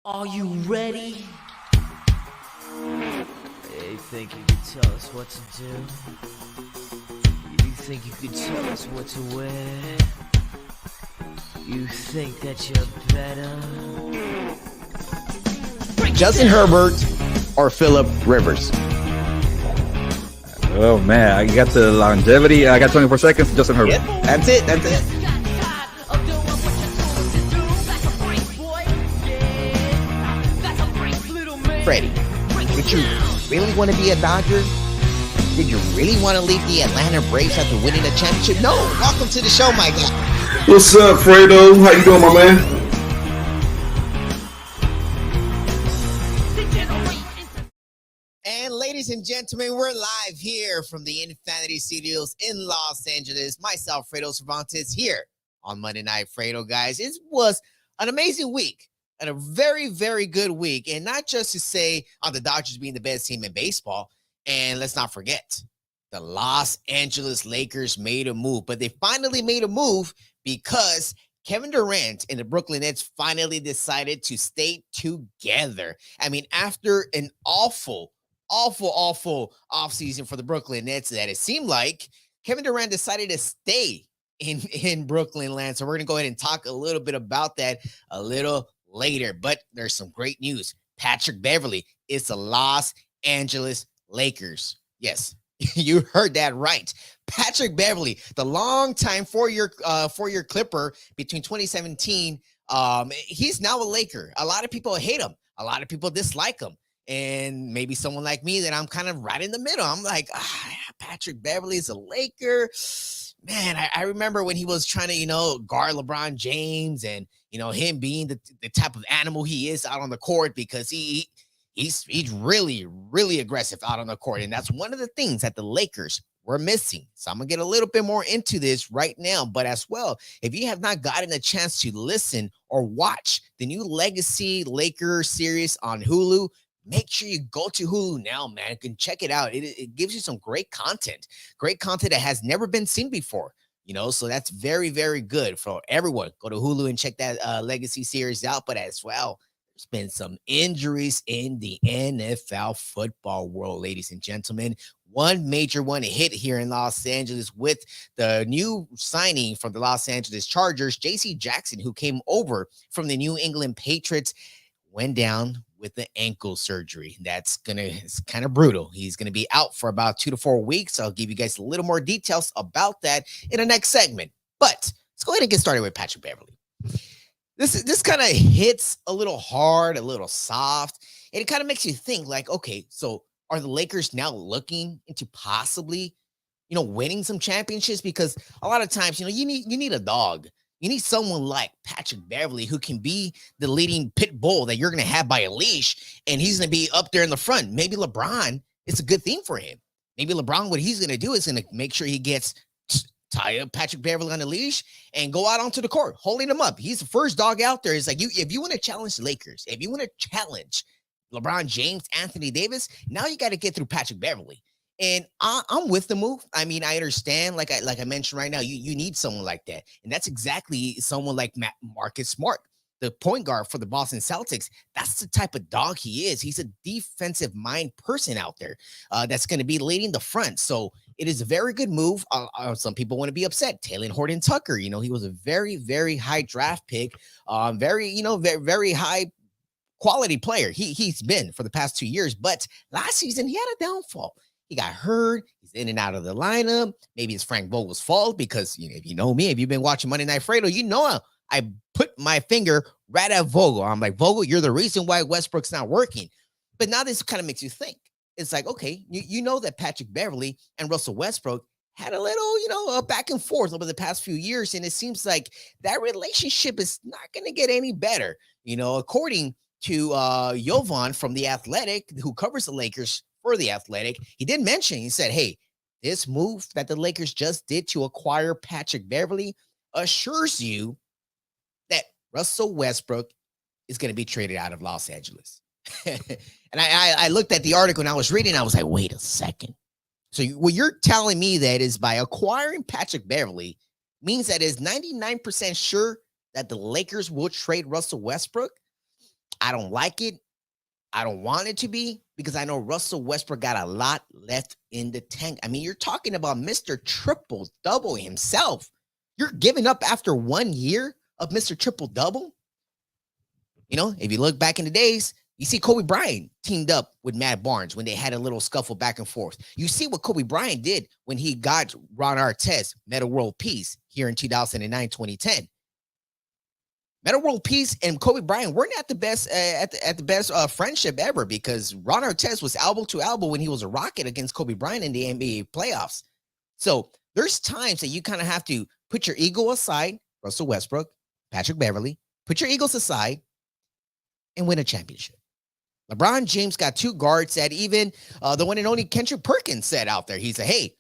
Are you ready? You think you can tell us what to do? You think you can tell us what to wear? You think that you're better? Justin Herbert or Phillip Rivers? Oh man, I got the longevity. I got 24 seconds. Justin Herbert. Yep, that's it. Freddie, did you really want to be a Dodger? Did you really want to leave the Atlanta Braves after winning a championship? No. Welcome to the show, my guy. What's up, Fredo? How you doing, my man? And ladies and gentlemen, we're live here from the Infinity Studios in Los Angeles. Myself, Fredo Cervantes, here on Monday Night Fredo, guys. It was an amazing week and a very, very good week. And not just to say on the Dodgers being the best team in baseball. And let's not forget, the Los Angeles Lakers made a move. But they finally made a move because Kevin Durant and the Brooklyn Nets finally decided to stay together. I mean, after an awful offseason for the Brooklyn Nets that it seemed like, Kevin Durant decided to stay in Brooklyn land. So we're going to go ahead and talk a little bit about that a little later. But there's some great news. Patrick Beverley is the Los Angeles Lakers. Yes, you heard that right. Patrick Beverley, the longtime four-year Clipper between 2017, he's now a Laker. A lot of people hate him. A lot of people dislike him. And maybe someone like me that I'm kind of right in the middle. I'm like, Patrick Beverley is a Laker. Man, I remember when he was trying to, guard LeBron James and, him being the type of animal he is out on the court because he's really, really aggressive out on the court. And that's one of the things that the Lakers were missing. So I'm going to get a little bit more into this right now. But as well, if you have not gotten a chance to listen or watch the new Legacy Lakers series on Hulu, make sure you go to Hulu now, man. You can check it out. It gives you some great content that has never been seen before. So that's very, very good for everyone. Go to Hulu and check that Legacy series out. But as well, there's been some injuries in the NFL football world, ladies and gentlemen. One major one hit here in Los Angeles with the new signing from the Los Angeles Chargers, J.C. Jackson, who came over from the New England Patriots, went down with the ankle surgery. It's kind of brutal. He's going to be out for about 2 to 4 weeks. I'll give you guys a little more details about that in the next segment. But let's go ahead and get started with Patrick Beverley. This kind of hits a little hard, a little soft, and it kind of makes you think like, okay, so are the Lakers now looking into possibly, winning some championships? Because a lot of times, you need a dog. You need someone like Patrick Beverley who can be the leading pit bull that you're going to have by a leash, and he's going to be up there in the front. Maybe LeBron, it's a good thing for him. Maybe LeBron, what he's going to do is going to make sure he gets tie up Patrick Beverley on the leash and go out onto the court, holding him up. He's the first dog out there. It's like, if you want to challenge the Lakers, if you want to challenge LeBron James, Anthony Davis, now you got to get through Patrick Beverley. And I'm with the move. I mean, I understand, like I mentioned right now, you need someone like that. And that's exactly someone like Marcus Smart, the point guard for the Boston Celtics. That's the type of dog he is. He's a defensive mind person out there that's going to be leading the front. So it is a very good move. Some people want to be upset. Taylor Horton Tucker, he was a very, very high draft pick, very, very high quality player. He's been for the past 2 years, but last season he had a downfall. He got hurt. He's in and out of the lineup. Maybe it's Frank Vogel's fault because, if you know me, if you've been watching Monday Night Fredo, I put my finger right at Vogel. I'm like, Vogel, you're the reason why Westbrook's not working. But now this kind of makes you think. It's like, okay, you know that Patrick Beverley and Russell Westbrook had a little, a back and forth over the past few years. And it seems like that relationship is not going to get any better. According to Jovan from The Athletic, who covers the Lakers for The Athletic, he did mention, he said, hey, this move that the Lakers just did to acquire Patrick Beverley assures you that Russell Westbrook is going to be traded out of Los Angeles. And I looked at the article and I was reading, I was like, wait a second. So what you're telling me that is by acquiring Patrick Beverley means that is 99% sure that the Lakers will trade Russell Westbrook? I don't like it. I don't want it to be, because I know Russell Westbrook got a lot left in the tank. I mean, you're talking about Mr. Triple Double himself. You're giving up after 1 year of Mr. Triple Double. You know, if you look back in the days, you see Kobe Bryant teamed up with Matt Barnes when they had a little scuffle back and forth. You see what Kobe Bryant did when he got Ron Artest Meta World Peace here in 2009, 2010. Meta World Peace and Kobe Bryant weren't at the best friendship ever, because Ron Artest was elbow to elbow when he was a Rocket against Kobe Bryant in the NBA playoffs. So there's times that you kind of have to put your ego aside, Russell Westbrook, Patrick Beverley, put your egos aside and win a championship. LeBron James got two guards that even the one and only Kendrick Perkins said out there. He said, hey,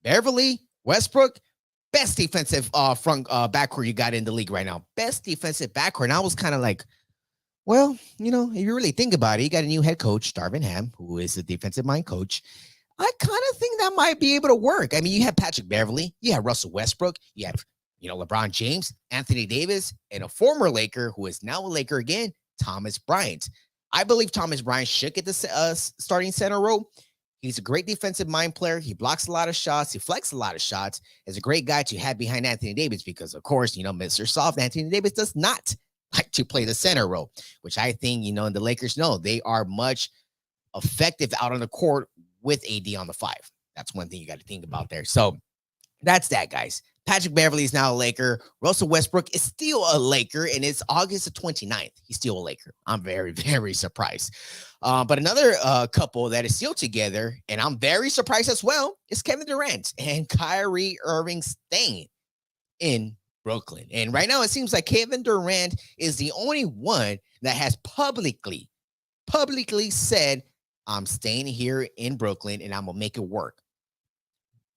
Beverley, Westbrook, best defensive front backcourt you got in the league right now. Best defensive backcourt. And I was kind of like, well, you know, if you really think about it, you got a new head coach, Darvin Ham, who is a defensive mind coach. I kind of think that might be able to work. I mean, you have Patrick Beverley, you have Russell Westbrook, you have, you know, LeBron James, Anthony Davis, and a former Laker who is now a Laker again, Thomas Bryant. I believe Thomas Bryant should get the starting center role. He's a great defensive mind player. He blocks a lot of shots. He flexes a lot of shots. Is a great guy to have behind Anthony Davis because, of course, you know, Mr. Soft Anthony Davis does not like to play the center role, which I think, you know, and the Lakers know they are much effective out on the court with AD on the 5. That's one thing you got to think about there. So that's that, guys. Patrick Beverley is now a Laker. Russell Westbrook is still a Laker, and it's August the 29th. He's still a Laker. I'm very, very surprised. But another couple that is still together, and I'm very surprised as well, is Kevin Durant and Kyrie Irving staying in Brooklyn. And right now, it seems like Kevin Durant is the only one that has publicly said, I'm staying here in Brooklyn, and I'm going to make it work.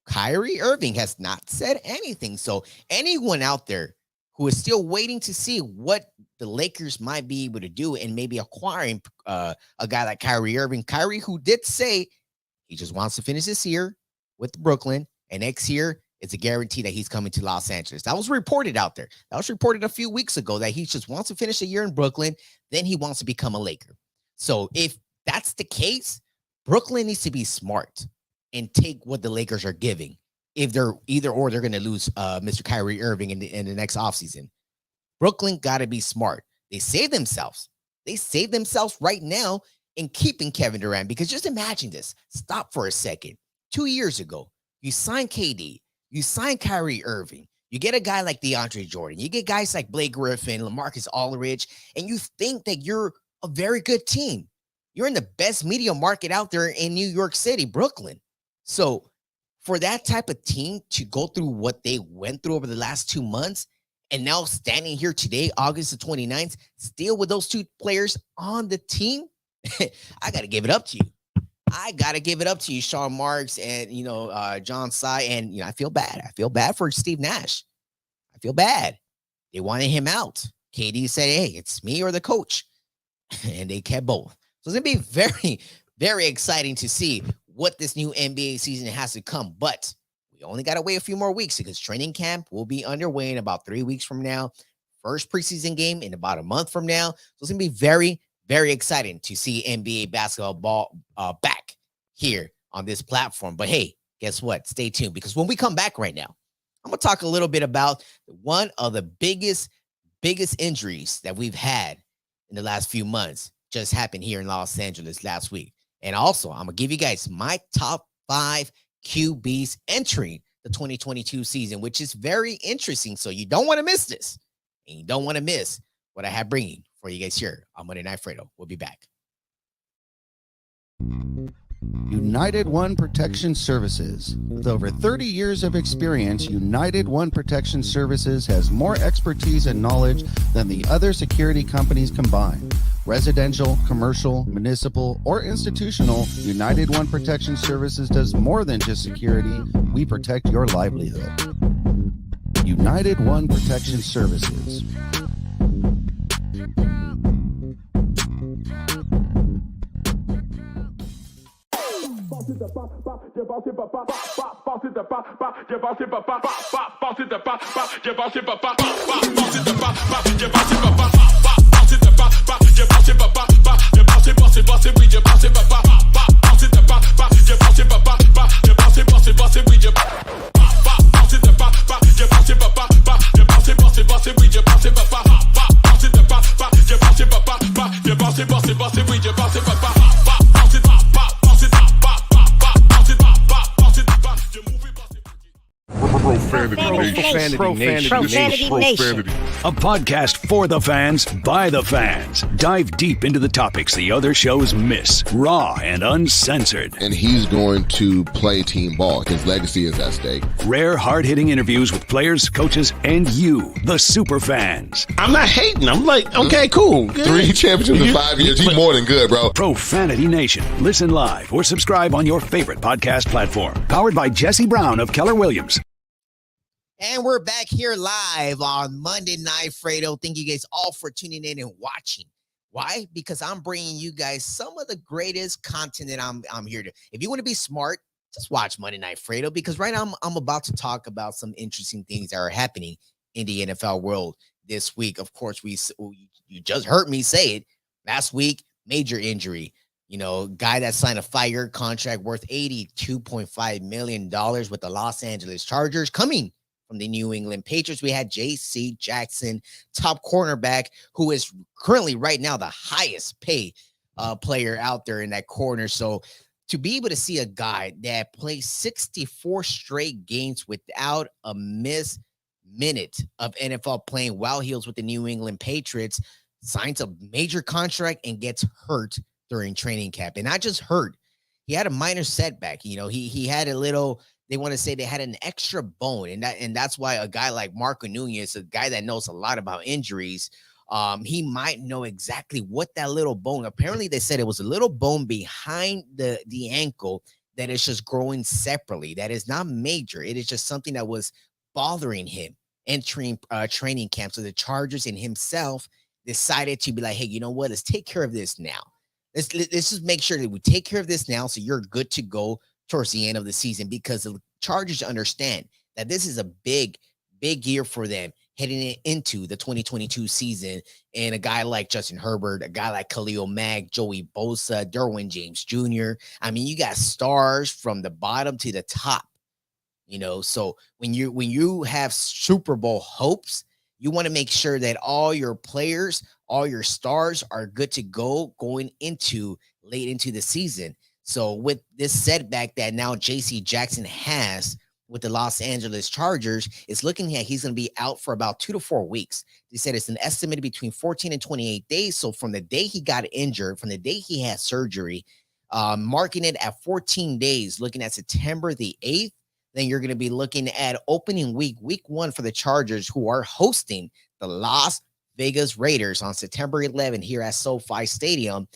Kyrie Irving has not said anything. So anyone out there who is still waiting to see what the Lakers might be able to do and maybe acquiring a guy like Kyrie Irving, Kyrie, who did say he just wants to finish this year with Brooklyn, and next year it's a guarantee that he's coming to Los Angeles. That was reported out there. That was reported a few weeks ago that he just wants to finish a year in Brooklyn. Then he wants to become a Laker. So if that's the case, Brooklyn needs to be smart and take what the Lakers are giving. If they're either or, they're going to lose Mr. Kyrie Irving in the next offseason. Brooklyn got to be smart. They saved themselves. They saved themselves right now in keeping Kevin Durant, because just imagine this. Stop for a second. 2 years ago, you signed KD, you signed Kyrie Irving, you get a guy like DeAndre Jordan, you get guys like Blake Griffin, LaMarcus Aldridge, and you think that you're a very good team. You're in the best media market out there in New York City, Brooklyn. So for that type of team to go through what they went through over the last 2 months, and now standing here today, August the 29th, still with those two players on the team, I got to give it up to you. I got to give it up to you, Sean Marks and, you know, John Sy. And, you know, I feel bad. I feel bad for Steve Nash. I feel bad. They wanted him out. KD said, hey, it's me or the coach. And they kept both. So it's going to be very, very exciting to see what this new NBA season has to come. But we only got to wait a few more weeks because training camp will be underway in about 3 weeks from now. First preseason game in about a month from now. So it's going to be very, very exciting to see NBA basketball back here on this platform. But hey, guess what? Stay tuned, because when we come back right now, I'm going to talk a little bit about one of the biggest injuries that we've had in the last few months. Just happened here in Los Angeles last week. And also, I'm going to give you guys my top 5 QBs entering the 2022 season, which is very interesting. So you don't want to miss this. And you don't want to miss what I have bringing for you guys here on Monday Night Fredo. We'll be back. United One Protection Services. With over 30 years of experience, United One Protection Services has more expertise and knowledge than the other security companies combined. Residential, commercial, municipal, or institutional, United One Protection Services does more than just security. We protect your livelihood. United One Protection Services. Profanity Nation. A podcast for the fans, by the fans. Dive deep into the topics the other shows miss. Raw and uncensored. And he's going to play team ball. His legacy is at stake. Rare, hard-hitting interviews with players, coaches, and you, the super fans. I'm not hating. I'm like, okay, cool. Good. 3 championships in 5 years. He's more than good, bro. Profanity Nation. Listen live or subscribe on your favorite podcast platform. Powered by Jesse Brown of Keller Williams. And we're back here live on Monday Night Fredo. Thank you guys all for tuning in and watching. Why? Because I'm bringing you guys some of the greatest content that I'm here to. If you want to be smart, just watch Monday Night Fredo, because right now I'm about to talk about some interesting things that are happening in the NFL world this week. Of course, you just heard me say it. Last week, major injury. You know, guy that signed a 5-year contract worth $82.5 million with the Los Angeles Chargers, coming from the New England Patriots. We had J.C. Jackson, top cornerback, who is currently right now the highest paid player out there in that corner. So to be able to see a guy that plays 64 straight games without a missed minute of NFL playing while he was with the New England Patriots, signs a major contract and gets hurt during training camp. And not just hurt, he had a minor setback. You know, he had a little, they want to say they had an extra bone. And that's why a guy like Marco Nunez, a guy that knows a lot about injuries, he might know exactly what that little bone, apparently they said it was a little bone behind the ankle that is just growing separately. That is not major. It is just something that was bothering him entering training camp. So the Chargers and himself decided to be like, hey, you know what? Let's take care of this now. Let's just make sure that we take care of this now so you're good to go towards the end of the season, because the Chargers understand that this is a big year for them heading into the 2022 season. And a guy like Justin Herbert, a guy like Khalil Mack, Joey Bosa, Derwin James Jr. I mean, you got stars from the bottom to the top, you know. So when you have Super Bowl hopes, you want to make sure that all your players, all your stars are good to go going into late into the season. So with this setback that now J.C. Jackson has with the Los Angeles Chargers, it's looking like he's going to be out for about 2 to 4 weeks. They said it's an estimated between 14 and 28 days. So from the day he got injured, from the day he had surgery, marking it at 14 days, looking at September the 8th, then you're going to be looking at opening week 1 for the Chargers, who are hosting the Las Vegas Raiders on September 11th here at SoFi Stadium.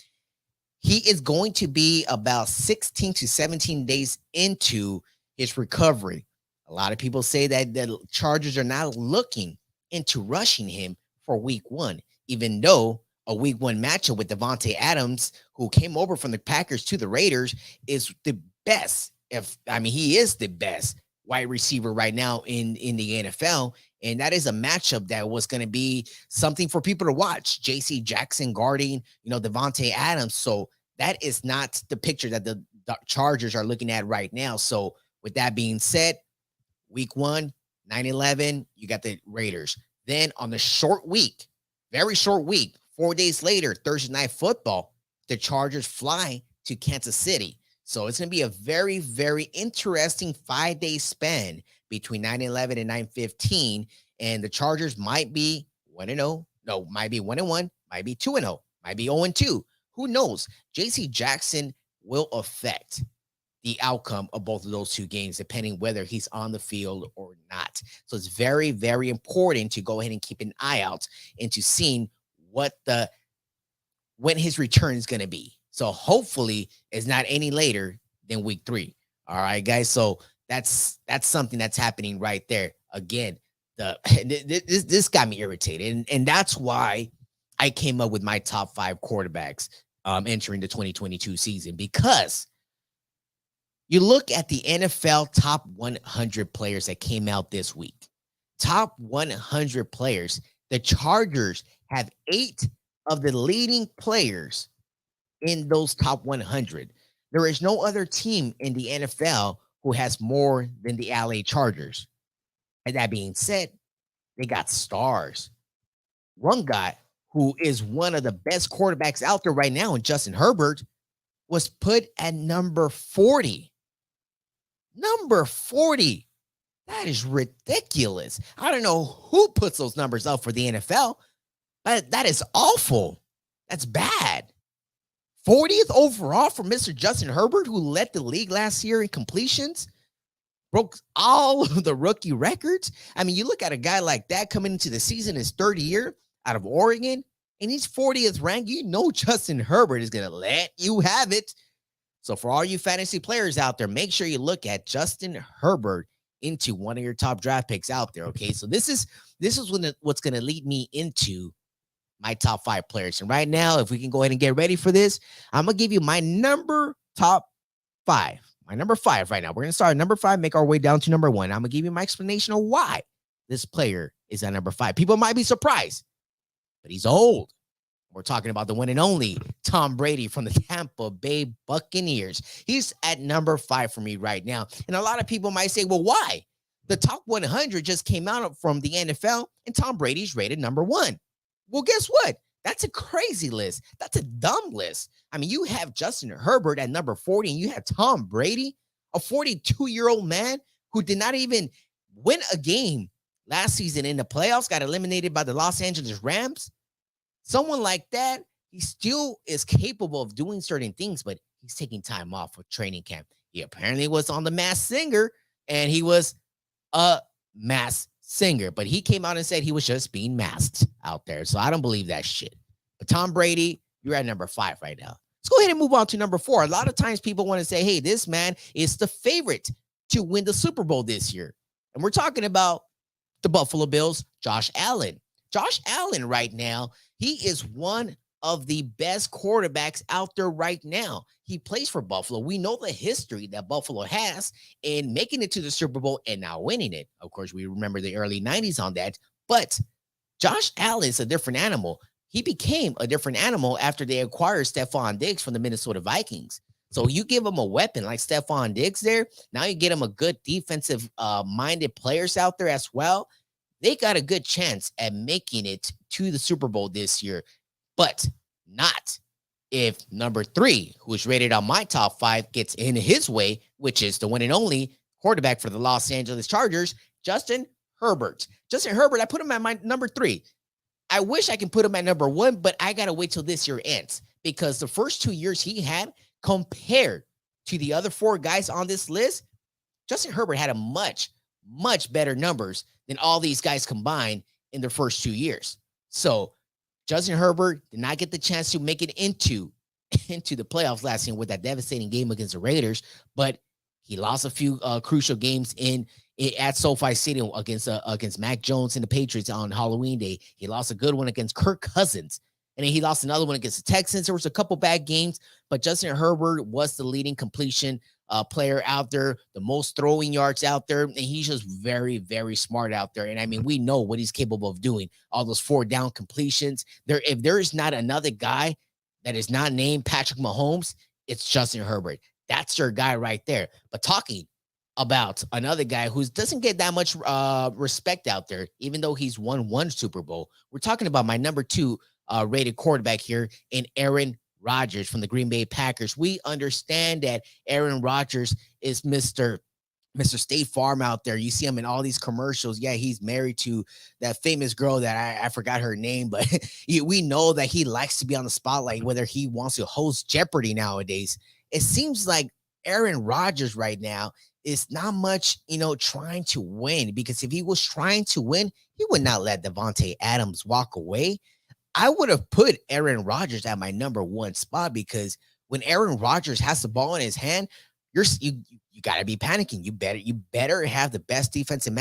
He is going to be about 16 to 17 days into his recovery. A lot of people say that the Chargers are not looking into rushing him for week 1, even though a week 1 matchup with Devontae Adams, who came over from the Packers to the Raiders, is the best. He is the best wide receiver right now in the NFL. And that is a matchup that was going to be something for people to watch. J.C. Jackson guarding, Devontae Adams. So that is not the picture that the Chargers are looking at right now. So with that being said, week 1, 9/11, you got the Raiders. Then on the short week, very short week, 4 days later, Thursday Night Football, the Chargers fly to Kansas City. So it's going to be a very, very interesting 5-day span between 9/11 and 9/15. And the Chargers might be 1-0. No, might be 1-1, might be 2-0, might be 0-2. Who knows? J.C. Jackson will affect the outcome of both of those 2 games, depending whether he's on the field or not. So it's very, very important to go ahead and keep an eye out into seeing when his return is going to be. So hopefully it's not any later than week 3. All right, guys. So that's something that's happening right there. Again, this got me irritated. And that's why I came up with my top 5 quarterbacks entering the 2022 season, because you look at the NFL top 100 players that came out this week. Top 100 players. The Chargers have 8 of the leading players in those top 100. There is no other team in the NFL who has more than the LA Chargers. And that being said, they got stars. One guy who is one of the best quarterbacks out there right now, and Justin Herbert, was put at number 40. Number 40 That is ridiculous. I don't know who puts those numbers up for the NFL, but that is awful. That's bad. 40th overall for Mr. Justin Herbert, who led the league last year in completions, broke all of the rookie records. I mean, you look at a guy like that coming into the season, his third year out of Oregon, and he's 40th ranked. You know Justin Herbert is going to let you have it. So for all you fantasy players out there, make sure you look at Justin Herbert into one of your top draft picks out there, okay? So this is what's going to lead me into my top 5 players. And right now, if we can go ahead and get ready for this, I'm going to give you my top 5. My number 5 right now. We're going to start at number 5, make our way down to number 1. I'm going to give you my explanation of why this player is at number 5. People might be surprised, but he's old. We're talking about the one and only Tom Brady from the Tampa Bay Buccaneers. He's at number 5 for me right now. And a lot of people might say, well, why? The top 100 just came out from the NFL, and Tom Brady's rated number 1. Well, guess what? That's a crazy list. That's a dumb list. I mean, you have Justin Herbert at number 40, and you have Tom Brady, a 42-year-old man who did not even win a game last season in the playoffs, got eliminated by the Los Angeles Rams. Someone like that, he still is capable of doing certain things, but he's taking time off for training camp. He apparently was on The Masked Singer, and he was a masked singer, but he came out and said he was just being masked out there. So I don't believe that shit. But Tom Brady, you're at number 5 right now. Let's go ahead and move on to number 4. A lot of times people want to say, hey, this man is the favorite to win the Super Bowl this year. And we're talking about the Buffalo Bills, Josh Allen. Josh Allen right now, he is one of the best quarterbacks out there right now. He plays for Buffalo. We know the history that Buffalo has in making it to the Super Bowl and now winning it. Of course, we remember the early 90s on that, but Josh Allen is a different animal. He became a different animal after they acquired Stephon Diggs from the Minnesota Vikings. So you give him a weapon like Stephon Diggs there. Now you get him a good defensive minded players out there as well. They got a good chance at making it to the Super Bowl this year, but not if number 3, who is rated on my top 5, gets in his way, which is the one and only quarterback for the Los Angeles Chargers, Justin Herbert. Justin Herbert, I put him at my number 3. I wish I can put him at number 1, but I got to wait till this year ends because the first 2 years he had compared to the other 4 guys on this list, Justin Herbert had a much better numbers than all these guys combined in their first 2 years. So Justin Herbert did not get the chance to make it into the playoffs last year with that devastating game against the Raiders, but he lost a few crucial games at SoFi Stadium against Mac Jones and the Patriots on Halloween Day. He lost a good one against Kirk Cousins, and then he lost another one against the Texans. There was a couple bad games, but Justin Herbert was the leading completion player out there, the most throwing yards out there, and he's just very, very smart out there. And I mean, we know what he's capable of doing. All those 4-down completions. If there is not another guy that is not named Patrick Mahomes, it's Justin Herbert. That's your guy right there. But talking about another guy who doesn't get that much respect out there, even though he's won 1 Super Bowl, we're talking about my number 2 rated quarterback here in Aaron Rodgers from the Green Bay Packers. We understand that Aaron Rodgers is Mr. State Farm out there. You see him in all these commercials. Yeah, he's married to that famous girl that I forgot her name, but we know that he likes to be on the spotlight, whether he wants to host Jeopardy nowadays. It seems like Aaron Rodgers right now is not much, trying to win, because if he was trying to win, he would not let Devontae Adams walk away. I would have put Aaron Rodgers at my number 1 spot, because when Aaron Rodgers has the ball in his hand, you got to be panicking. You better have the best defensive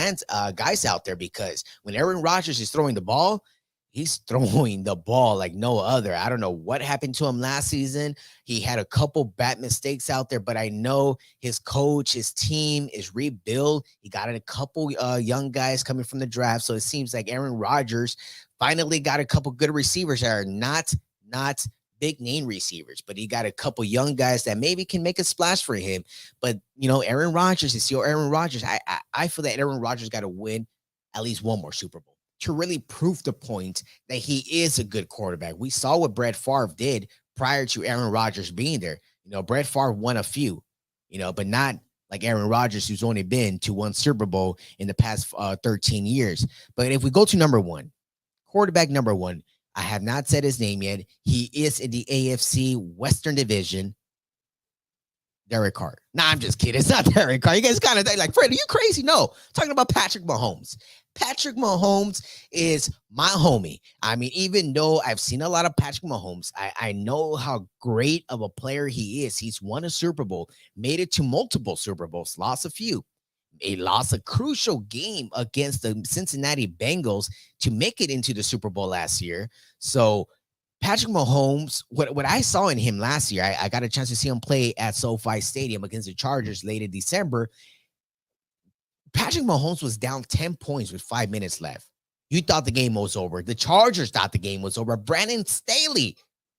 guys out there, because when Aaron Rodgers is throwing the ball, he's throwing the ball like no other. I don't know what happened to him last season. He had a couple bad mistakes out there, but I know his coach, his team is rebuilt. He got a couple young guys coming from the draft. So it seems like Aaron Rodgers finally got a couple good receivers that are not big name receivers, but he got a couple young guys that maybe can make a splash for him. But, Aaron Rodgers is still Aaron Rodgers. I feel that Aaron Rodgers got to win at least 1 more Super Bowl to really prove the point that he is a good quarterback. We saw what Brett Favre did prior to Aaron Rodgers being there. Brett Favre won a few, but not like Aaron Rodgers, who's only been to one Super Bowl in the past 13 years. But if we go to number one, quarterback number one, I have not said his name yet. He is in the AFC Western Division. Derek Carr. Nah, I'm just kidding. It's not Derek Carr. You guys kind of like, Fred, are you crazy? No, I'm talking about Patrick Mahomes. Patrick Mahomes is my homie. I mean, even though I've seen a lot of Patrick Mahomes, I know how great of a player he is. He's won a Super Bowl, made it to multiple Super Bowls, lost a few. He lost a crucial game against the Cincinnati Bengals to make it into the Super Bowl last year. So Patrick Mahomes, what I saw in him last year, I got a chance to see him play at SoFi Stadium against the Chargers late in December. Patrick Mahomes was down 10 points with 5 minutes left. You thought the game was over. The Chargers thought the game was over. Brandon Staley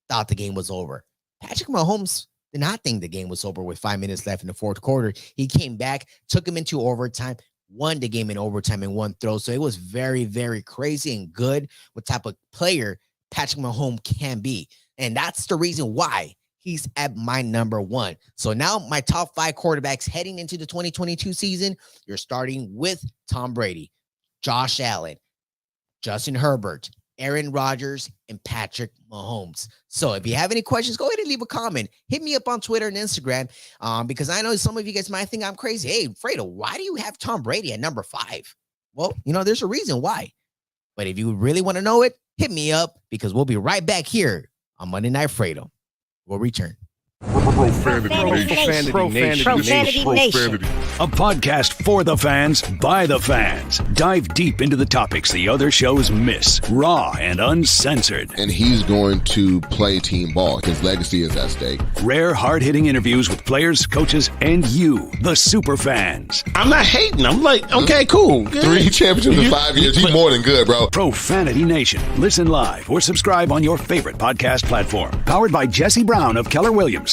thought the game was over. Patrick Mahomes did not think the game was over with 5 minutes left in the fourth quarter. He came back, took him into overtime, won the game in overtime in one throw. So it was very, very crazy and good what type of player Patrick Mahomes can be. And that's the reason why he's at my number one. So now my top 5 quarterbacks heading into the 2022 season, you're starting with Tom Brady, Josh Allen, Justin Herbert, Aaron Rodgers, and Patrick Mahomes. So if you have any questions, go ahead and leave a comment. Hit me up on Twitter and Instagram because I know some of you guys might think I'm crazy. Hey, Fredo, why do you have Tom Brady at number 5? Well, there's a reason why. But if you really want to know it, hit me up because we'll be right back here on Monday Night Fredo. We'll return. Profanity Nation. A podcast for the fans, by the fans. Dive deep into the topics the other shows miss. Raw and uncensored. And he's going to play team ball. His legacy is at stake. Rare, hard-hitting interviews with players, coaches, and you, the super fans. I'm not hating. I'm like, okay, cool. Good. 3 championships in 5 years. He's more than good, bro. Profanity Nation. Listen live or subscribe on your favorite podcast platform. Powered by Jesse Brown of Keller Williams.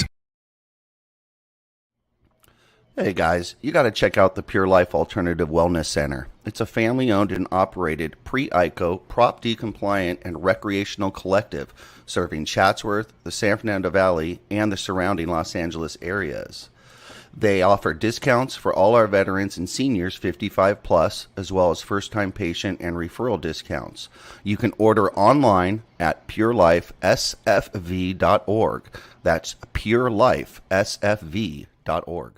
Hey guys, you got to check out the Pure Life Alternative Wellness Center. It's a family-owned and operated pre-ICO, Prop D compliant, and recreational collective serving Chatsworth, the San Fernando Valley, and the surrounding Los Angeles areas. They offer discounts for all our veterans and seniors 55 plus, as well as first-time patient and referral discounts. You can order online at purelifesfv.org. That's purelifesfv.org.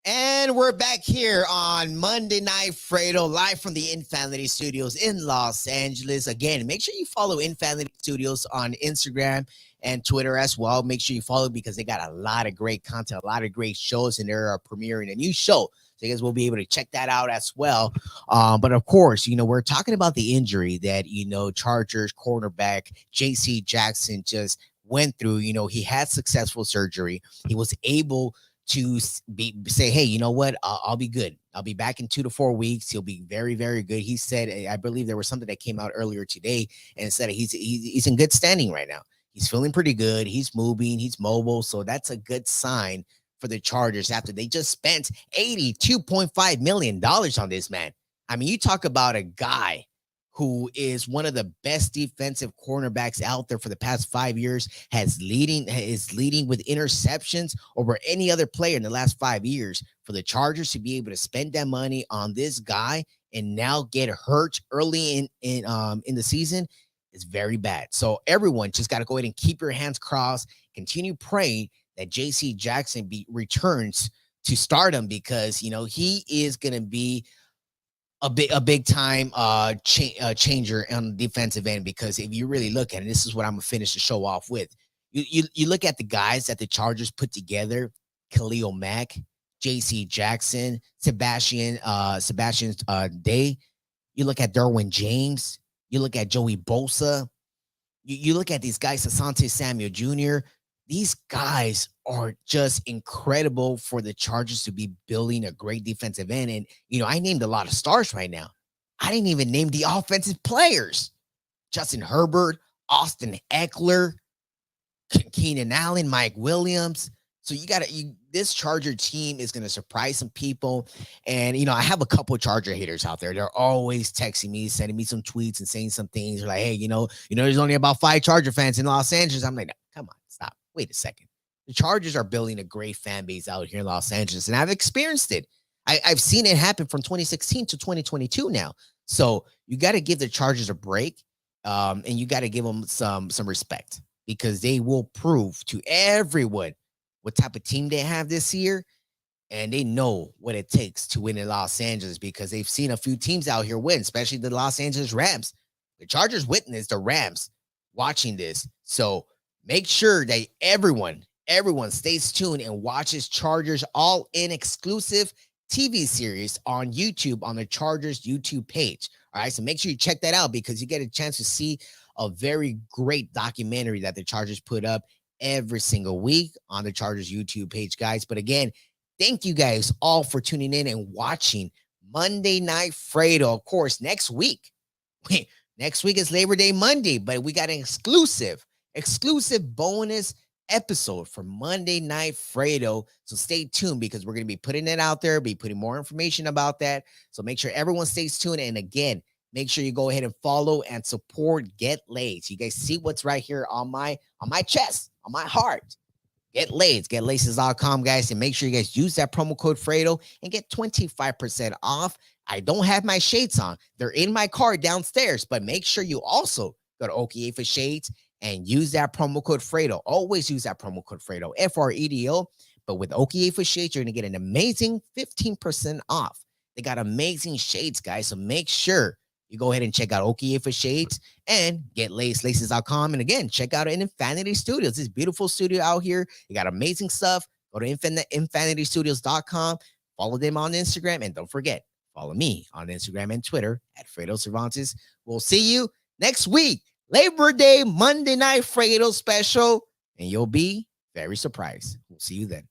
And we're back here on Monday Night Fredo, live from the Infinity Studios in Los Angeles. Again, make sure you follow Infinity Studios on Instagram and Twitter as well. Make sure you follow because they got a lot of great content, a lot of great shows, and they're premiering a new show. So you guys will be able to check that out as well. But of course, we're talking about the injury that, Chargers cornerback J.C. Jackson just went through. He had successful surgery. He was able to say, hey, you know what? I'll be good. I'll be back in 2 to 4 weeks. He'll be very, very good. He said, I believe there was something that came out earlier today and said he's in good standing right now. He's feeling pretty good. He's moving. He's mobile. So that's a good sign for the Chargers after they just spent $82.5 million on this man. I mean, you talk about a guy who is one of the best defensive cornerbacks out there for the past 5 years, is leading with interceptions over any other player in the last 5 years. For the Chargers to be able to spend that money on this guy and now get hurt early in the season is very bad. So everyone just got to go ahead and keep your hands crossed, continue praying that J.C. Jackson returns to stardom because, he is going to be a big time changer on the defensive end. Because if you really look at it, this is what I'm gonna finish the show off with. You look at the guys that the Chargers put together: Khalil Mack, J.C. Jackson, Sebastian Day. You look at Derwin James. You look at Joey Bosa. You look at these guys, Asante Samuel Jr. These guys are just incredible for the Chargers to be building a great defensive end. And, I named a lot of stars right now. I didn't even name the offensive players. Justin Herbert, Austin Eckler, Keenan Allen, Mike Williams. So this Charger team is going to surprise some people. And, I have a couple of Charger haters out there. They're always texting me, sending me some tweets and saying some things. They're like, hey, there's only about 5 Charger fans in Los Angeles. I'm like, come on, stop. Wait a second. The Chargers are building a great fan base out here in Los Angeles, and I've experienced it. I've seen it happen from 2016 to 2022 now. So you got to give the Chargers a break, and you got to give them some respect, because they will prove to everyone what type of team they have this year, and they know what it takes to win in Los Angeles, because they've seen a few teams out here win, especially the Los Angeles Rams. The Chargers witnessed the Rams watching this. So make sure that everyone stays tuned and watches Chargers All In exclusive TV series on YouTube, on the Chargers YouTube page. All right, so make sure you check that out, because you get a chance to see a very great documentary that the Chargers put up every single week on the Chargers YouTube page, guys. But again, thank you guys all for tuning in and watching Monday Night Fredo. Of course, next week is Labor Day Monday, but we got an exclusive bonus episode for Monday Night Fredo. So stay tuned, because we're going to be putting it out there, be putting more information about that. So make sure everyone stays tuned. And again, make sure you go ahead and follow and support Get Laid. So you guys see what's right here on my chest, on my heart. Get Laid, getlaces.com, guys. And make sure you guys use that promo code Fredo and get 25% off. I don't have my shades on. They're in my car downstairs, but make sure you also go to OKA for shades and use that promo code Fredo. Always use that promo code Fredo, Fredo. But with OKA for shades, you're going to get an amazing 15% off. They got amazing shades, guys. So make sure you go ahead and check out OKA for shades and get laces.com. And again, check out Infinity Studios. This beautiful studio out here. You got amazing stuff. Go to infinitystudios.com. Follow them on Instagram. And don't forget, follow me on Instagram and Twitter at Fredo Cervantes. We'll see you next week. Labor Day Monday Night Fredo special. And you'll be very surprised. We'll see you then.